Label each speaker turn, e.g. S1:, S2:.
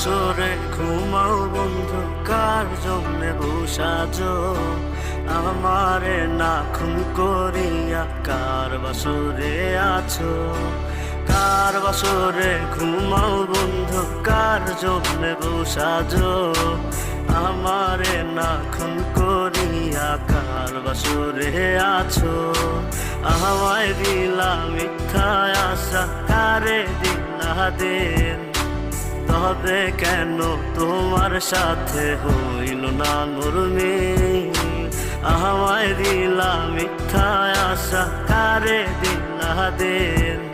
S1: বাসরে ঘুমাও বন্ধু, কার জন্যে বসাজো আমারে না খুন করিয়া? কার বাসরে আছো? কার বাসরে ঘুমাও বন্ধু, কার জন্যে বসাজো আমারে না খুন করিয়া? কার বাসরে আছো? আমায় দিলা মিথ্যা আশা, কারে দিলা দিন? তবে কেন তোমার সাথে হইল না নরমিল? আমায় দিলা মিথ্যা আশা, কারে দিলা দিন?